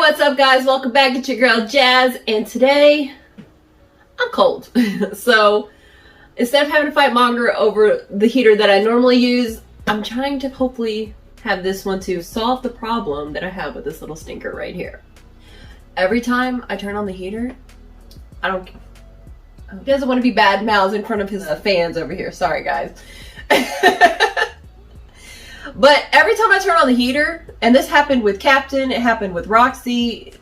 what's up guys? Welcome back. It's your girl Jazz, and today I'm cold. So instead of having to fight Monger over the heater that I normally use, I'm trying to hopefully have this one to solve the problem that I have with this little stinker right here. Every time I turn on the heater, he doesn't want to be bad mouths in front of his fans over here. Sorry guys. But every time I turn on the heater, and this happened with Captain, it happened with Roxy,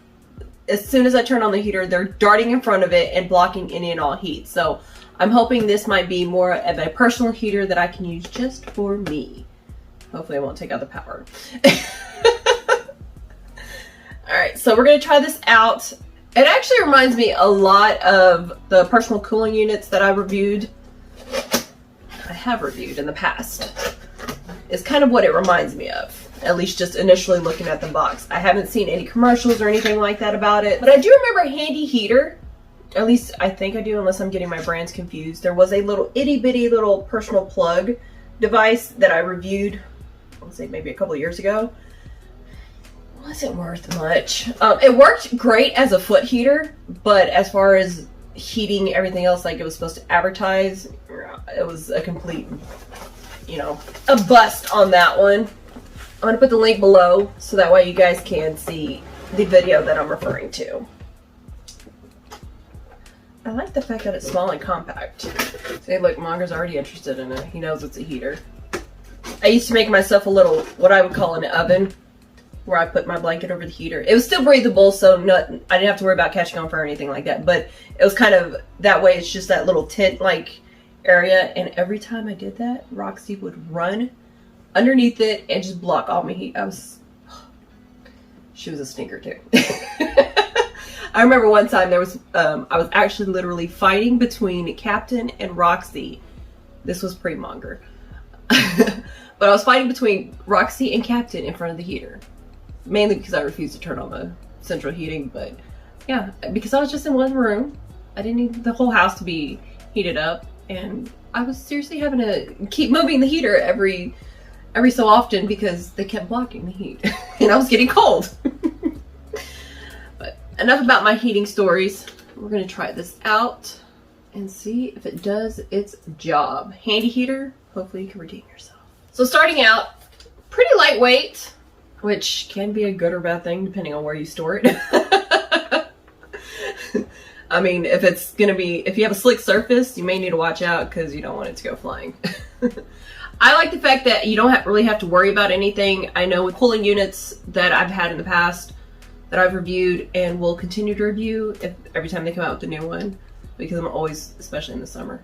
as soon as I turn on the heater, they're darting in front of it and blocking any and all heat. So I'm hoping this might be more of a personal heater that I can use just for me. Hopefully I won't take out the power. Alright, so we're going to try this out. It actually reminds me a lot of the personal cooling units that I have reviewed in the past. Is kind of what it reminds me of, at least just initially looking at the box. I haven't seen any commercials or anything like that about it, but I do remember a handy heater. At least I think I do, unless I'm getting my brands confused. There was a little itty bitty little personal plug device that I reviewed, let's say maybe a couple of years ago. Wasn't worth much. It worked great as a foot heater, but as far as heating everything else like it was supposed to advertise, it was a complete, a bust on that one. I'm going to put the link below so that way you guys can see the video that I'm referring to. I like the fact that it's small and compact. See, look, Monger's already interested in it. He knows it's a heater. I used to make myself a little, what I would call an oven, where I put my blanket over the heater. It was still breathable, so I didn't have to worry about catching on fire or anything like that, but it was kind of, that way it's just that little tent-like area, and every time I did that, Roxy would run underneath it and just block all my heat. She was a stinker too. I remember one time there was, I was actually literally fighting between Captain and Roxy. This was pre-Monger. But I was fighting between Roxy and Captain in front of the heater. Mainly because I refused to turn on the central heating, but yeah, because I was just in one room. I didn't need the whole house to be heated up. And I was seriously having to keep moving the heater every so often because they kept blocking the heat. And I was getting cold. But enough about my heating stories. We're going to try this out and see if it does its job. Handy heater. Hopefully you can redeem yourself. So starting out, pretty lightweight, which can be a good or bad thing depending on where you store it. I mean, if you have a slick surface, you may need to watch out because you don't want it to go flying. I like the fact that you don't really have to worry about anything. I know with cooling units that I've had in the past that I've reviewed and will continue to review every time they come out with a new one, because I'm always, especially in the summer.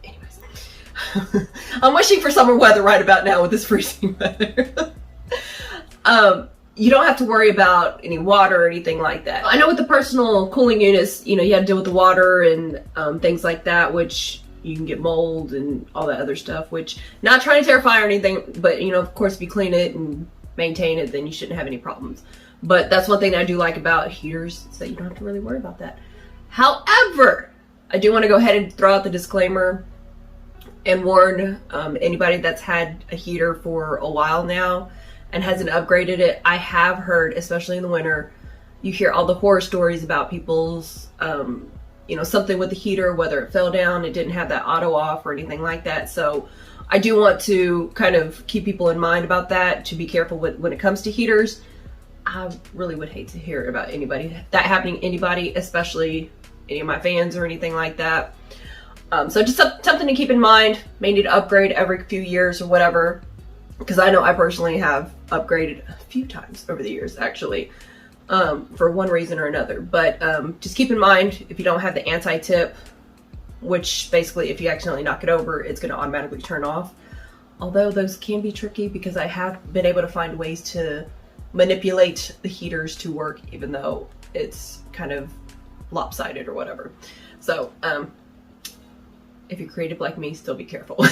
Anyways, I'm wishing for summer weather right about now with this freezing weather. You don't have to worry about any water or anything like that. I know with the personal cooling units, you have to deal with the water and things like that, which you can get mold and all that other stuff, which, not trying to terrify or anything, but of course if you clean it and maintain it, then you shouldn't have any problems. But that's one thing that I do like about heaters, is that you don't have to really worry about that. However, I do want to go ahead and throw out the disclaimer and warn anybody that's had a heater for a while now and hasn't upgraded it. I have heard, especially in the winter, you hear all the horror stories about people's, something with the heater, whether it fell down, it didn't have that auto off or anything like that. So I do want to kind of keep people in mind about that, to be careful when it comes to heaters. I really would hate to hear about that happening to anybody, especially any of my fans or anything like that. So just something to keep in mind. May need to upgrade every few years or whatever, because I know I personally have upgraded a few times over the years, actually, for one reason or another. But just keep in mind, if you don't have the anti-tip, which basically if you accidentally knock it over, it's going to automatically turn off. Although those can be tricky, because I have been able to find ways to manipulate the heaters to work, even though it's kind of lopsided or whatever. So if you're creative like me, still be careful.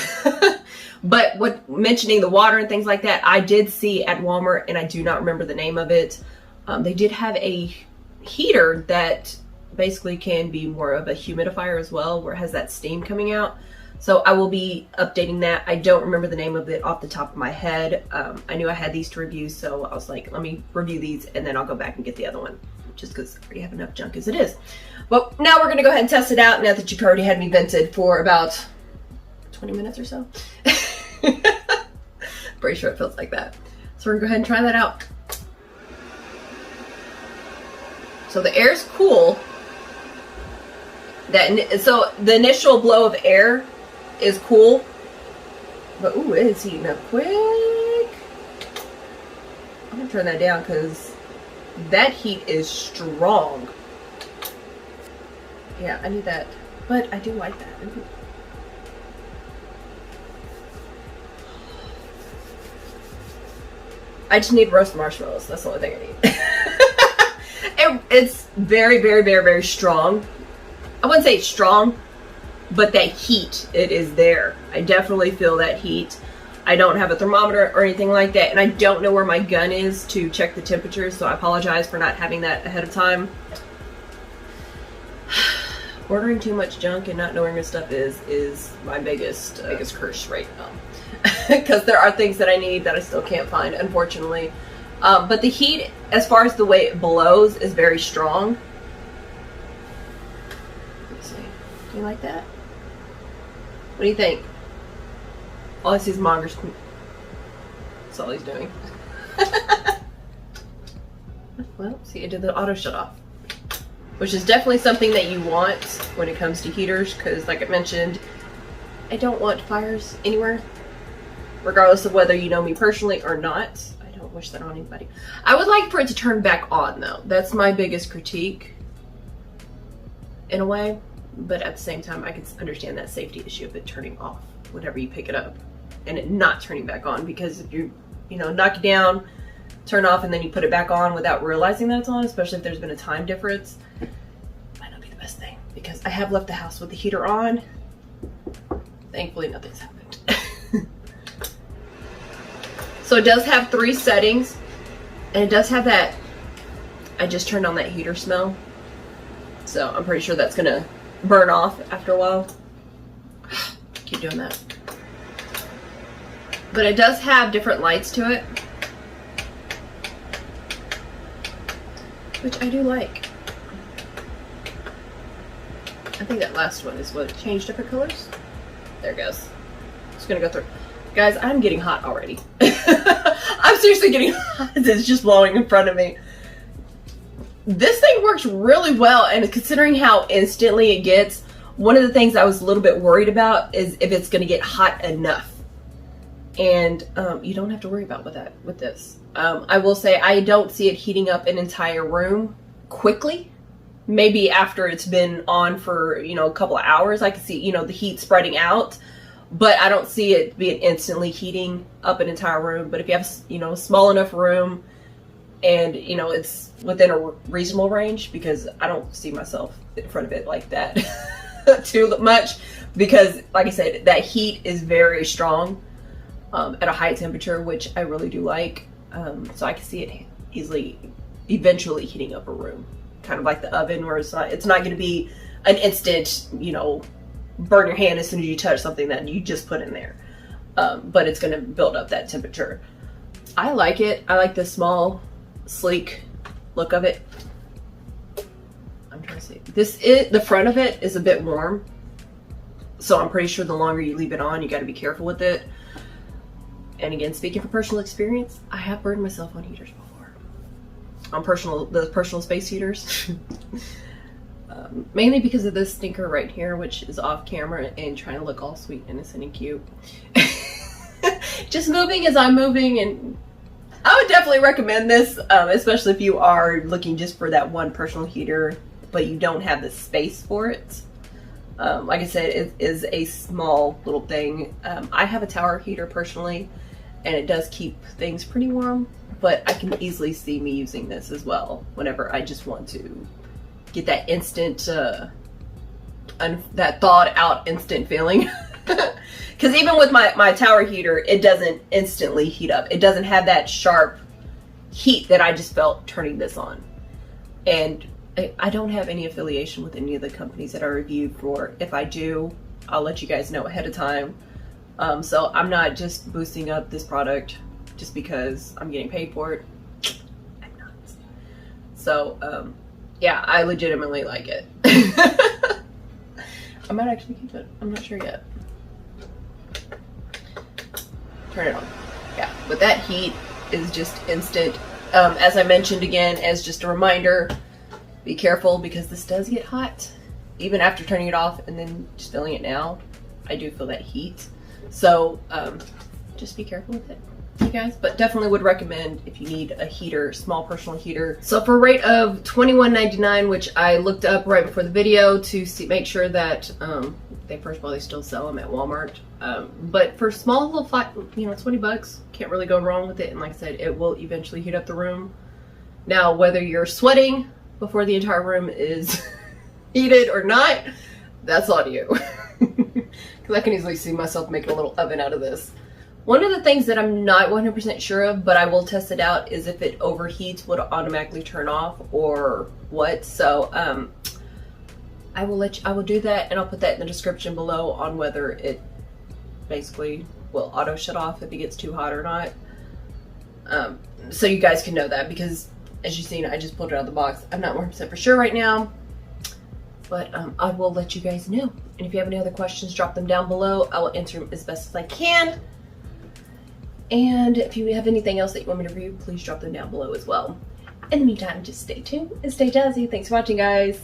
But mentioning the water and things like that, I did see at Walmart, and I do not remember the name of it. They did have a heater that basically can be more of a humidifier as well, where it has that steam coming out. So I will be updating that. I don't remember the name of it off the top of my head. I knew I had these to review, so I was like, let me review these and then I'll go back and get the other one, just because I already have enough junk as it is. But now we're gonna go ahead and test it out now that you've already had me vented for about 20 minutes or so. Pretty sure it feels like that. So we're gonna go ahead and try that out. So the air's cool. So the initial blow of air is cool, but ooh, it is heating up quick. I'm gonna turn that down because that heat is strong. Yeah, I need that, but I do like that. Ooh. I just need roast marshmallows. That's the only thing I need. It's very, very, very, very strong. I wouldn't say it's strong, but that heat, it is there. I definitely feel that heat. I don't have a thermometer or anything like that, and I don't know where my gun is to check the temperature, so I apologize for not having that ahead of time. Ordering too much junk and not knowing where stuff is my biggest curse right now. Because there are things that I need that I still can't find, unfortunately. But the heat, as far as the way it blows, is very strong. Let's see. Do you like that? What do you think? All I see is Monger's. That's all he's doing. Well, see, I did the auto shut off, which is definitely something that you want when it comes to heaters, because like I mentioned, I don't want fires anywhere, regardless of whether you know me personally or not. I don't wish that on anybody. I would like for it to turn back on though. That's my biggest critique in a way, but at the same time I can understand that safety issue of it turning off whenever you pick it up and it not turning back on, because if you knock it down, turn off, and then you put it back on without realizing that it's on, especially if there's been a time difference, might not be the best thing, because I have left the house with the heater on. Thankfully nothing's happened. So it does have 3 settings, and it does have that, I just turned on that heater smell, so I'm pretty sure that's gonna burn off after a while. Keep doing that. But it does have different lights to it, which I do like. I think that last one is what changed different colors. There it goes. Just gonna go through. Guys, I'm getting hot already. I'm seriously getting hot. It's just blowing in front of me. This thing works really well, and considering how instantly it gets, one of the things I was a little bit worried about is if it's gonna get hot enough. And you don't have to worry about with this. I will say I don't see it heating up an entire room quickly. Maybe after it's been on for, a couple of hours, I can see, the heat spreading out, but I don't see it being instantly heating up an entire room. But if you have, a small enough room and, it's within a reasonable range, because I don't see myself in front of it like that too much, because like I said, that heat is very strong. At a high temperature, which I really do like. So I can see it easily, eventually heating up a room. Kind of like the oven, where it's not going to be an instant, burn your hand as soon as you touch something that you just put in there. But it's going to build up that temperature. I like it. I like the small, sleek look of it. I'm trying to see. The front of it is a bit warm. So I'm pretty sure the longer you leave it on, you got to be careful with it. And again, speaking from personal experience, I have burned myself on heaters before. On the personal space heaters. Mainly because of this stinker right here, which is off camera and trying to look all sweet, innocent, and cute. Just moving as I'm moving, and I would definitely recommend this, especially if you are looking just for that one personal heater, but you don't have the space for it. Like I said, it is a small little thing. I have a tower heater personally, and it does keep things pretty warm, but I can easily see me using this as well whenever I just want to get that instant, that thawed out instant feeling. Because even with my tower heater, it doesn't instantly heat up. It doesn't have that sharp heat that I just felt turning this on. And I don't have any affiliation with any of the companies that I reviewed for. If I do, I'll let you guys know ahead of time. So I'm not just boosting up this product just because I'm getting paid for it. I'm not. So yeah, I legitimately like it. I might actually keep it. I'm not sure yet. Turn it on. Yeah, but that heat is just instant. As I mentioned again, as just a reminder, be careful because this does get hot. Even after turning it off and then just feeling it now, I do feel that heat. So just be careful with it, you guys. But definitely would recommend if you need a heater, small personal heater. So for a rate of $21.99, which I looked up right before the video to make sure that first of all, they still sell them at Walmart. But for small little 20 bucks, can't really go wrong with it. And like I said, it will eventually heat up the room. Now, whether you're sweating before the entire room is heated or not, that's on you. Because I can easily see myself making a little oven out of this. One of the things that I'm not 100% sure of, but I will test it out, is if it overheats, would it automatically turn off or what? So I will do that, and I'll put that in the description below on whether it basically will auto shut off if it gets too hot or not. So you guys can know that, because as you've seen, I just pulled it out of the box. I'm not 100% for sure right now, but I will let you guys know. And if you have any other questions, drop them down below. I will answer them as best as I can. And if you have anything else that you want me to review, please drop them down below as well. In the meantime, just stay tuned and stay jazzy. Thanks for watching, guys.